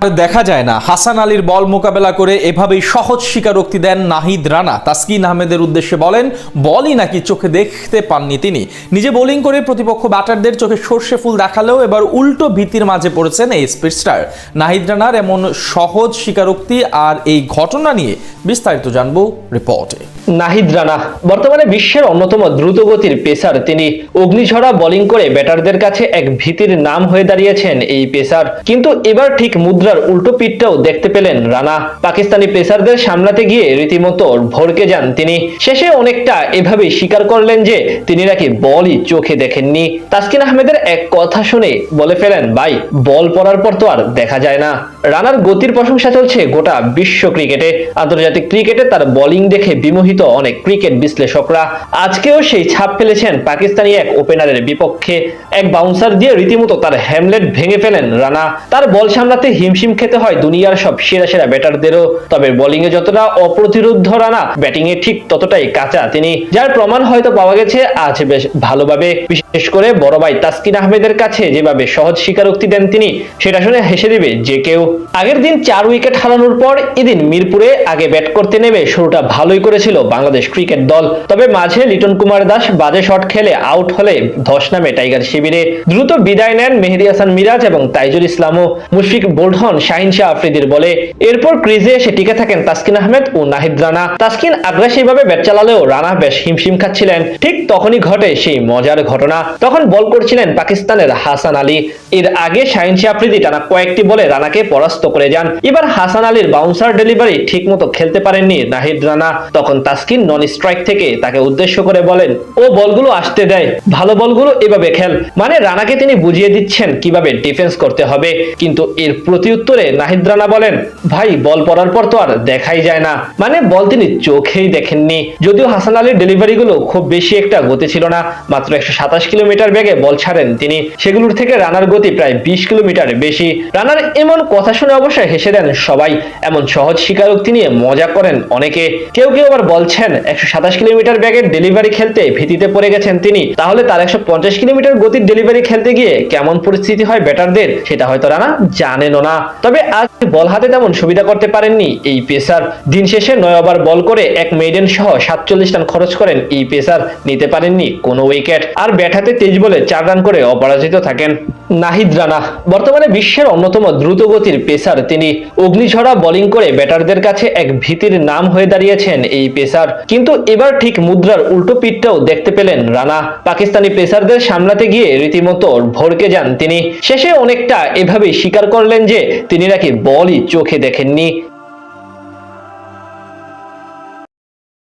দেখা যায় না হাসান আলীর বল মোকাবেলা করে এভাবেই সহজ স্বীকারোক্তি দেন নাহিদ রানা। তাসকিন আহমেদের উদ্দেশ্যে বলেন, বলই নাকি চোখে দেখতে পাননি তিনি। নিজে বোলিং করে প্রতিপক্ষ ব্যাটারদের চোখে সর্ষে ফুল দেখালেও এবার উল্টো ভীতির মাঝে পড়েছেন এই স্পিড স্টার। নাহিদ রানার এমন সহজ স্বীকারোক্তি আর এই ঘটনা নিয়ে বিস্তারিত জানবো রিপোর্টে। নাহিদ রানা বর্তমানে বিশ্বের অন্যতম দ্রুতগতির পেসার। তিনি অগ্নিঝরা বোলিং করে ব্যাটারদের কাছে এক ভীতির নাম হয়ে দাঁড়িয়েছেন এই পেসার। কিন্তু এবার ঠিক মুদ্রার উল্টো পিঠটাও দেখতে পেলেন রানা। পাকিস্তানি পেসারদের সামলাতে গিয়ে রীতিমতো ভড়কে যান তিনি। শেষে অনেকটা এভাবেই স্বীকার করলেন যে তিনি নাকি বলই চোখে দেখেননি। তাসকিন আহমেদের এক কথা শুনে বলে ফেলেন, ভাই বল পড়ার পর তো আর দেখা যায় না। রানার গতির প্রশংসা চলছে গোটা বিশ্ব ক্রিকেটে। আন্তর্জাতিক ক্রিকেটে তার বোলিং দেখে বিমোহিত অনেক ক্রিকেট বিশ্লেষকরা। আজকেও সেই ছাপ ফেলেছেন পাকিস্তানি এক ওপেনারের বিপক্ষে। এক বাউন্সার দিয়ে রীতিমতো তার হ্যামলেট ভেঙে ফেলেন রানা। তার বল সামলাতে হিমশিম খেতে হয় দুনিয়ার সব সেরা সেরা ব্যাটারদেরও। তবে বোলিং এ যতটা অপ্রতিরোধ্য রানা, ব্যাটিং এ ঠিক ততটাই কাঁচা তিনি, যার প্রমাণ হয়তো পাওয়া গেছে আজ বেশ ভালোভাবে। বিশেষ করে বড় ভাই তাসকিন আহমেদের কাছে যেভাবে সহজ স্বীকারোক্তি দেন তিনি, সেটা শুনে হেসে দিবে যে কেউ। আগের দিন 4 উইকেট হারানোর পর এদিন মিরপুরে আগে ব্যাট করতে নেমে শুরুটা ভালোই করেছিল বাংলাদেশ ক্রিকেট দল। তবে মাঝে লিটন কুমার দাস বাজে শট খেলে আউট হলে ধস নামে টাইগার শিবিরে। দ্রুত বিদায় নেন মেহেদী হাসান মিরাজ এবং তাইজুল ইসলামও। মুশফিক বোল্ড হন শাহিন শাহ আফ্রিদির বলে। এরপর ক্রিজে এসে টিকে থাকেন তাসকিন আহমেদ ও নাহিদ রানা। তাসকিন আগ্রাসীভাবে ব্যাট চালালেও রানা বেশ হিমশিম খাচ্ছিলেন। ঠিক তখনই ঘটে সেই মজার ঘটনা। তখন বল করছিলেন পাকিস্তানের হাসান আলী। এর আগে শাহিন শাহ আফ্রিদি টানা কয়েকটি বলে রানাকে পরাস্ত করে যান। এবার হাসান আলীর বাউন্সার ডেলিভারি ঠিক মতো খেলতে পারেননি নাহিদ রানা। তখন তাসকিন নন স্ট্রাইক থেকে তাকে উদ্দেশ্য করে বলেন, ও বলগুলো আসতে দেয়, ভালো বলগুলো এভাবে খেল। মানে রানাকে তিনি বুঝিয়ে দিচ্ছেন কিভাবে ডিফেন্স করতে হবে। কিন্তু এর প্রতিউত্তরে নাহিদ রানা বলেন, ভাই বল পড়ার পর তো আর দেখাই যায় না। মানে বল তিনি চোখেই দেখেননি। যদিও হাসান আলীর ডেলিভারি গুলো খুব বেশি একটা গতি ছিল না, মাত্র 127 কিলোমিটার বেগে বল ছাড়েন তিনি। সেগুলোর থেকে রানার গতি প্রায় 20 কিলোমিটার বেশি। রানার এমন কথা শুনে অবশ্যই হেসে দেন সবাই। এমন সহজ স্বীকারোক্তি নিয়ে মজা করেন অনেকে। কেউ কেউ আবার বলছেন 127 কিলোমিটার বেগের ডেলিভারি খেলতে ভীতিতে পড়ে গেছেন তিনি, তাহলে তার 150 কিলোমিটার গতির ডেলিভারি খেলতে গিয়ে কেমন পরিস্থিতি হয় ব্যাটারদের সেটা হয়তো রানা জানেনও না। তবে আজ বল হাতে তেমন সুবিধা করতে পারেননি এই পেসার। দিন শেষে 9 ওভার বল করে এক মেইডেন সহ 47 রান খরচ করেন এই পেসার। নিতে পারেননি কোনো উইকেট, আর ব্যাট হাতে 23 বলে 4 রান করে অপরাজিত থাকেন। নাহিদ রানা বর্তমানে বিশ্বের অন্যতম দ্রুতগতির পেসার। তিনি অগ্নিঝরা বোলিং করে ব্যাটারদের কাছে এক ভীতির নাম হয়ে দাঁড়িয়েছেন এই পেসার। কিন্তু এবার ঠিক মুদ্রার উল্টো পিঠটাও দেখতে পেলেন রানা। পাকিস্তানি পেসারদের সামলাতে গিয়ে রীতিমতো ভড়কে যান তিনি। শেষে অনেকটা এভাবেই স্বীকার করলেন যে তিনি নাকি বলই চোখে দেখেননি।